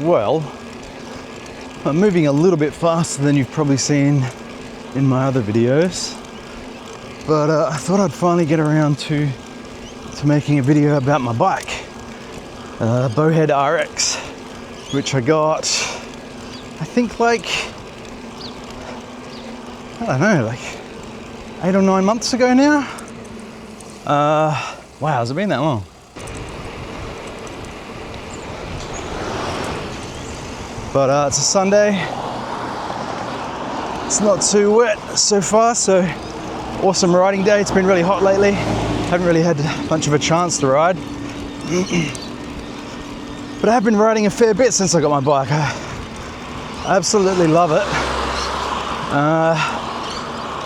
Well, I'm moving a little bit faster than you've probably seen in my other videos, but I thought I'd finally get around to making a video about my bike, Bowhead RX, which I got, I think like, I don't know, like 8 or 9 months ago now. Wow, has it been that long? But it's a Sunday. It's not too wet so far, so awesome riding day. It's been really hot lately. Haven't really had much of a chance to ride. But I have been riding a fair bit since I got my bike. I absolutely love it.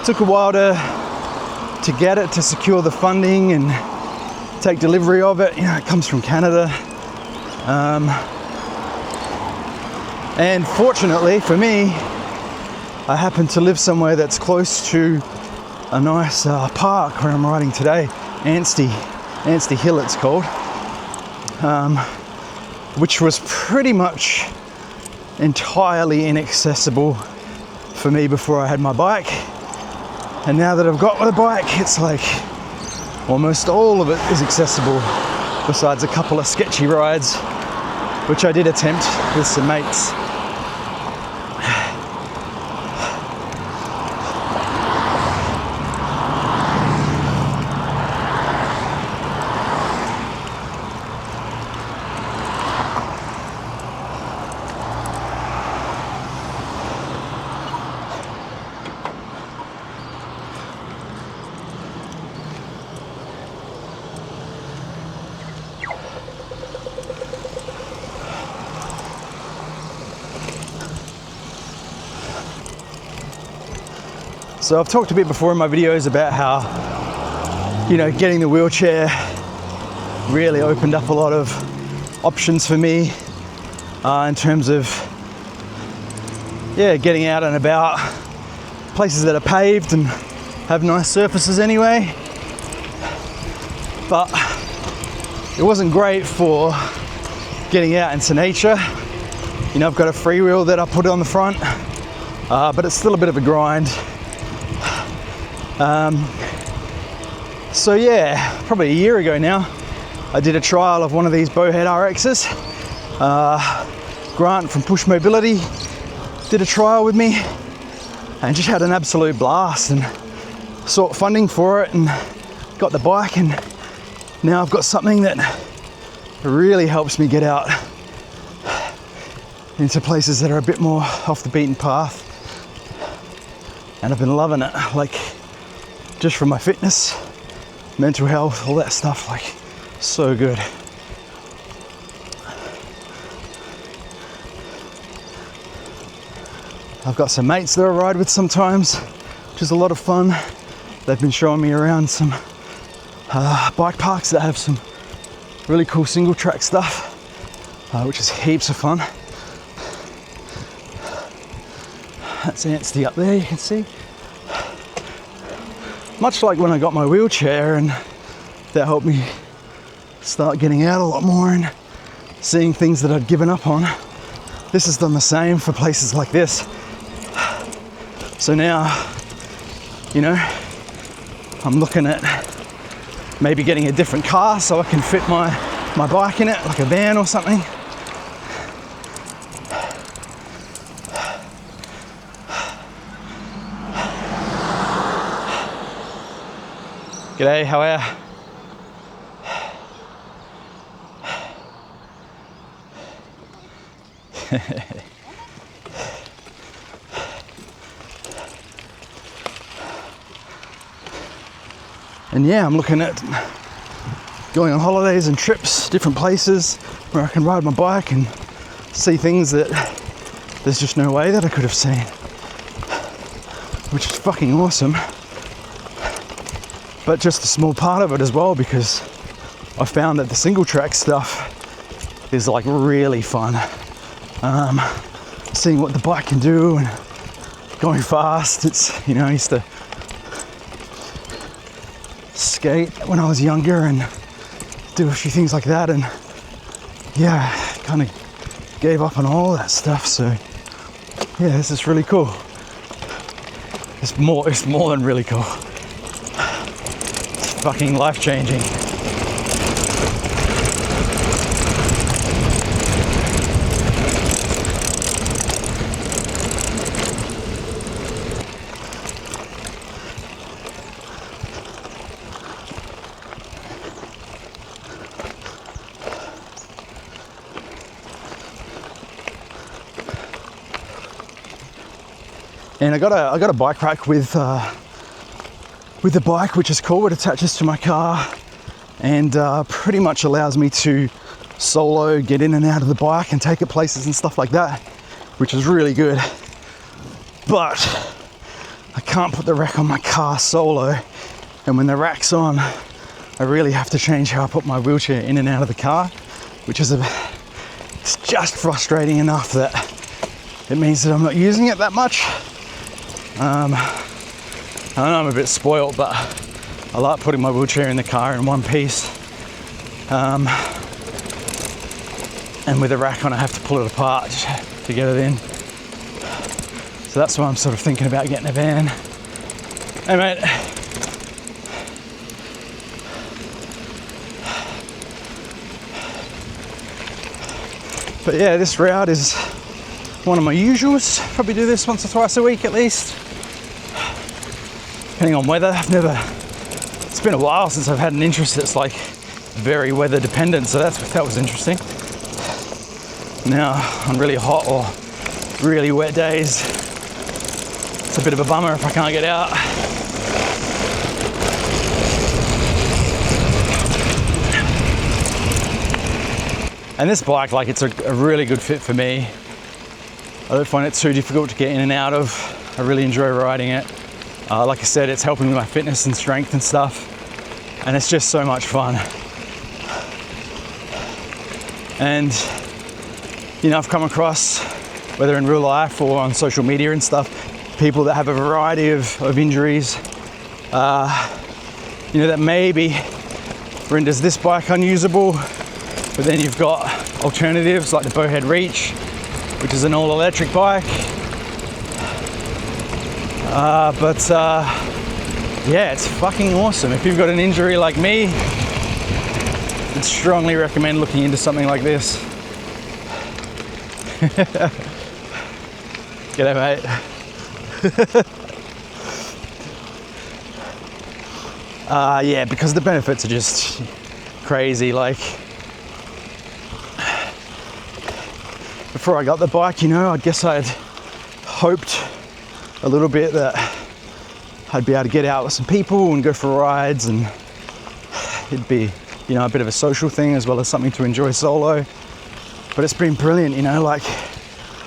Took a while to get it, to secure the funding and take delivery of it. You know, it comes from Canada. And fortunately for me, I happen to live somewhere that's close to a nice park where I'm riding today, Anstey Hill it's called, which was pretty much entirely inaccessible for me before I had my bike. And now that I've got my bike, it's like almost all of it is accessible, besides a couple of sketchy rides, which I did attempt with some mates. So I've talked a bit before in my videos about how, you know, getting the wheelchair really opened up a lot of options for me in terms of, yeah, getting out and about places that are paved and have nice surfaces anyway. But it wasn't great for getting out into nature. You know, I've got a freewheel that I put on the front, but it's still a bit of a grind. So yeah, probably a year ago now, I did a trial of one of these Bowhead RXs. Grant from Push Mobility did a trial with me and just had an absolute blast, and sought funding for it and got the bike, and now I've got something that really helps me get out into places that are a bit more off the beaten path. And I've been loving it, like, just for my fitness, mental health, all that stuff, like, so good. I've got some mates that I ride with sometimes, which is a lot of fun. They've been showing me around some bike parks that have some really cool single track stuff, which is heaps of fun. That's Anstey up there, you can see. Much like when I got my wheelchair, and that helped me start getting out a lot more and seeing things that I'd given up on. This has done the same for places like this. So now, you know, I'm looking at maybe getting a different car so I can fit my bike in it, like a van or something. G'day, how are you? And yeah, I'm looking at going on holidays and trips, different places where I can ride my bike and see things that there's just no way that I could have seen, which is fucking awesome. But just a small part of it as well, because I found that the single track stuff is like really fun. Seeing what the bike can do and going fast. It's, you know, I used to skate when I was younger and do a few things like that, and yeah, kind of gave up on all that stuff. So yeah, this is really cool. It's more than really cool. It's fucking life-changing. And I got a bike rack with the bike, which is cool. It attaches to my car and pretty much allows me to solo get in and out of the bike and take it places and stuff like that, which is really good. But I can't put the rack on my car solo, and when the rack's on, I really have to change how I put my wheelchair in and out of the car, which is it's just frustrating enough that it means that I'm not using it that much. I know I'm a bit spoiled, but I like putting my wheelchair in the car in one piece. And with the rack on, I have to pull it apart to get it in. So that's why I'm sort of thinking about getting a van. Hey mate. But yeah, this route is one of my usuals. Probably do this once or twice a week at least, depending on weather. It's been a while since I've had an interest that's like very weather dependent, so that was interesting. Now on really hot or really wet days, it's a bit of a bummer if I can't get out. And this bike, like, it's a really good fit for me. I don't find it too difficult to get in and out of. I really enjoy riding it. Like I said, it's helping with my fitness and strength and stuff. And it's just so much fun. And, you know, I've come across, whether in real life or on social media and stuff, people that have a variety of injuries, you know, that maybe renders this bike unusable. But then you've got alternatives like the Bowhead RX, which is an all-electric bike. Yeah, it's fucking awesome. If you've got an injury like me, I'd strongly recommend looking into something like this. G'day, mate. Yeah, because the benefits are just crazy. Like, before I got the bike, you know, I guess I'd hoped a little bit that I'd be able to get out with some people and go for rides, and it'd be, you know, a bit of a social thing as well as something to enjoy solo. But it's been brilliant, you know, like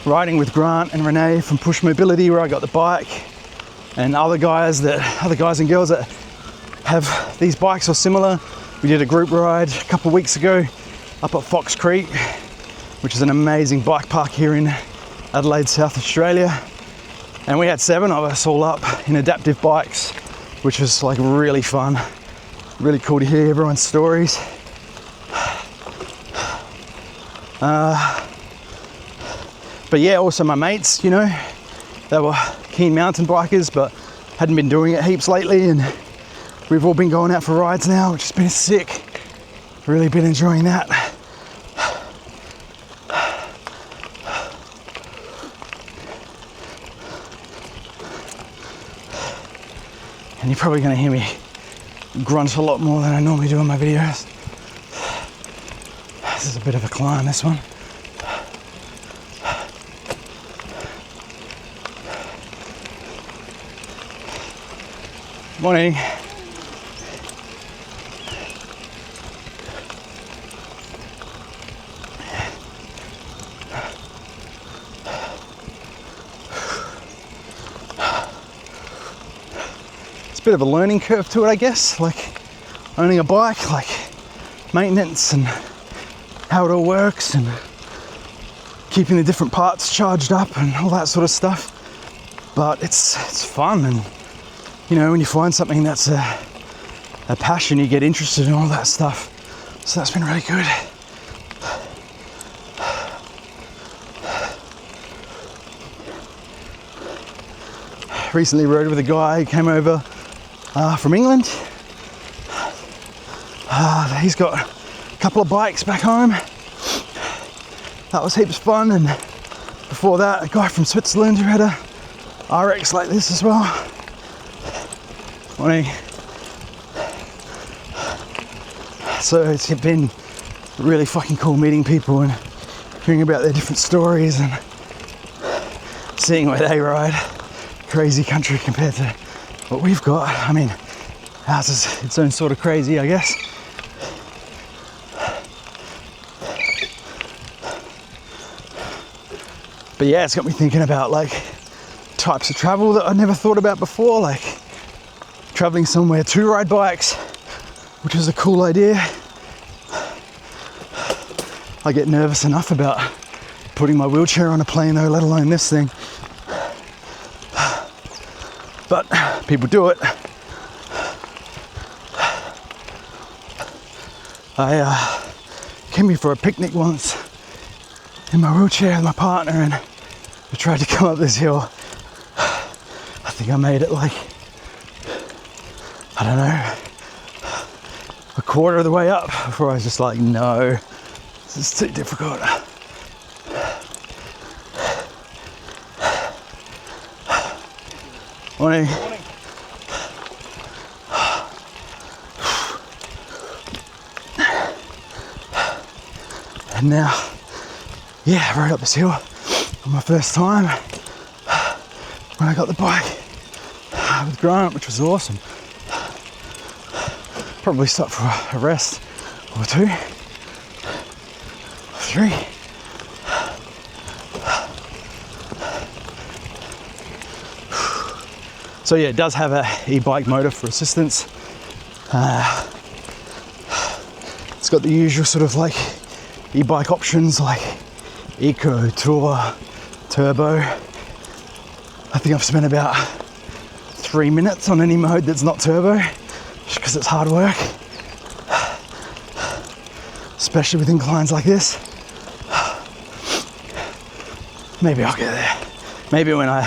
riding with Grant and Renee from Push Mobility, where I got the bike, and other guys and girls that have these bikes or similar. We did a group ride a couple of weeks ago up at Fox Creek, which is an amazing bike park here in Adelaide, South Australia. And we had 7 of us all up in adaptive bikes, which was like really fun. Really cool to hear everyone's stories. But yeah, also my mates, you know, they were keen mountain bikers, but hadn't been doing it heaps lately, and we've all been going out for rides now, which has been sick. Really been enjoying that. And you're probably going to hear me grunt a lot more than I normally do in my videos. This is a bit of a climb, this one. Morning. It's a bit of a learning curve to it, I guess, like owning a bike, like maintenance and how it all works and keeping the different parts charged up and all that sort of stuff. But it's fun, and you know, when you find something that's a passion, you get interested in all that stuff. So that's been really good. recently rode with a guy who came over from England. He's got a couple of bikes back home. That was heaps fun. And before that, a guy from Switzerland who had a RX like this as well. Morning. So it's been really fucking cool meeting people and hearing about their different stories and seeing where they ride. Crazy country compared to what we've got. I mean, ours is its own sort of crazy, I guess. But yeah, it's got me thinking about like types of travel that I never thought about before, like traveling somewhere to ride bikes, which is a cool idea. I get nervous enough about putting my wheelchair on a plane though, let alone this thing. But people do it. I came here for a picnic once in my wheelchair with my partner and we tried to come up this hill. I think I made it like, I don't know, a quarter of the way up before I was just like, no, this is too difficult. Morning. And now, yeah, I rode up this hill on my first time when I got the bike with Grant, which was awesome. Probably stopped for a rest or two, or three. So yeah, it does have a e-bike motor for assistance. It's got the usual sort of like e-bike options like Eco, Tour, Turbo. I think I've spent about 3 minutes on any mode that's not turbo, just because it's hard work, especially with inclines like this. Maybe I'll get there. Maybe when I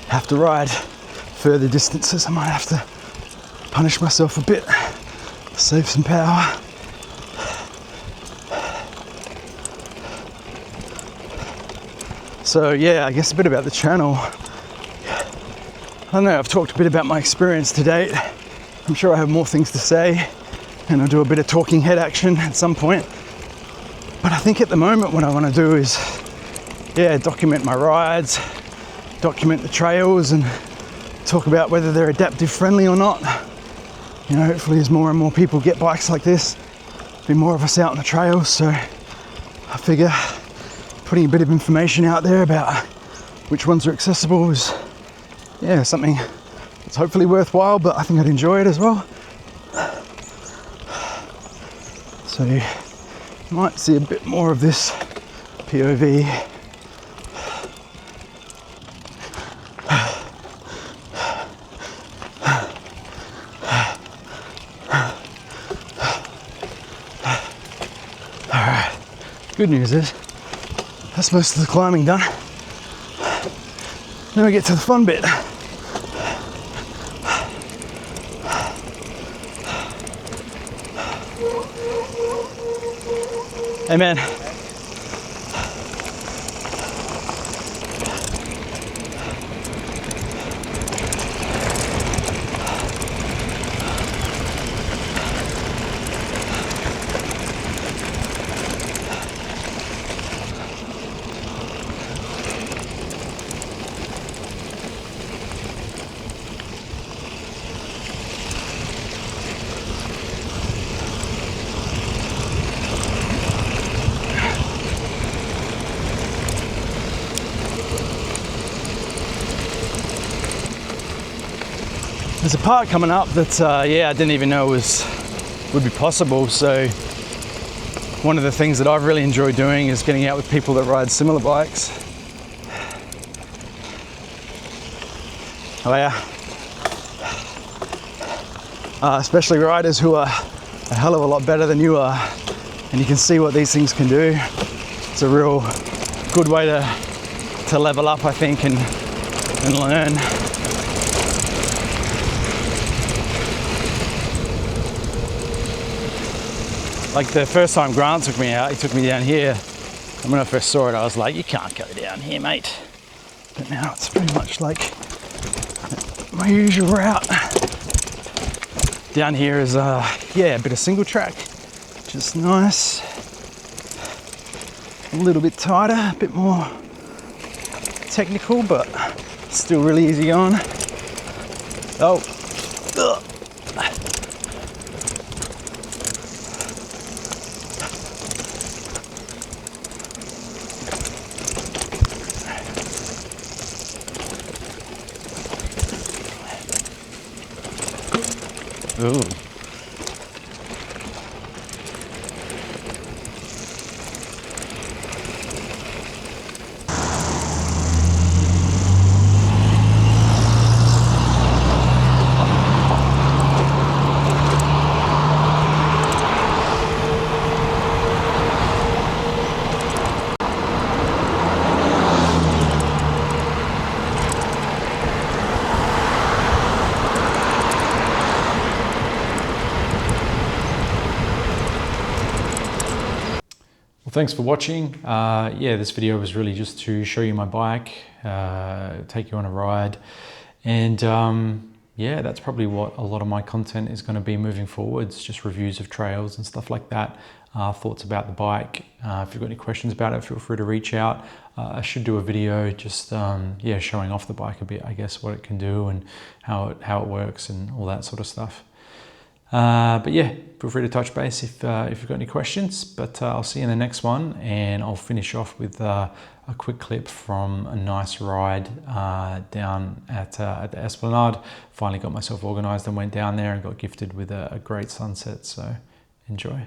have to ride further distances, I might have to punish myself a bit, save some power. So yeah, I guess a bit about the channel. I don't know, I've talked a bit about my experience to date. I'm sure I have more things to say and I'll do a bit of talking head action at some point. But I think at the moment what I want to do is, yeah, document my rides, document the trails and talk about whether they're adaptive friendly or not. You know, hopefully as more and more people get bikes like this, be more of us out on the trails. So I figure putting a bit of information out there about which ones are accessible is, yeah, something that's hopefully worthwhile, but I think I'd enjoy it as well. So you might see a bit more of this POV. Alright, good news is that's most of the climbing done. Then we get to the fun bit. Hey man. There's a part coming up that, yeah, I didn't even know would be possible. So one of the things that I've really enjoyed doing is getting out with people that ride similar bikes. Oh yeah. Especially riders who are a hell of a lot better than you are. And you can see what these things can do. It's a real good way to level up, I think, and learn. Like the first time Grant took me out, he took me down here. And when I first saw it, I was like, you can't go down here, mate. But now it's pretty much like my usual route. Down here is, yeah, a bit of single track, which is nice. A little bit tighter, a bit more technical, but still really easy going. Oh. Ugh. Ooh. Thanks for watching. Yeah, this video was really just to show you my bike, take you on a ride, and yeah, that's probably what a lot of my content is going to be moving forwards, just reviews of trails and stuff like that, thoughts about the bike. If you've got any questions about it, feel free to reach out. I should do a video just yeah, showing off the bike a bit, I guess, what it can do and how it works and all that sort of stuff. But yeah, feel free to touch base if you've got any questions, but I'll see you in the next one, and I'll finish off with a quick clip from a nice ride down at the Esplanade. Finally got myself organized and went down there and got gifted with a great sunset, so enjoy.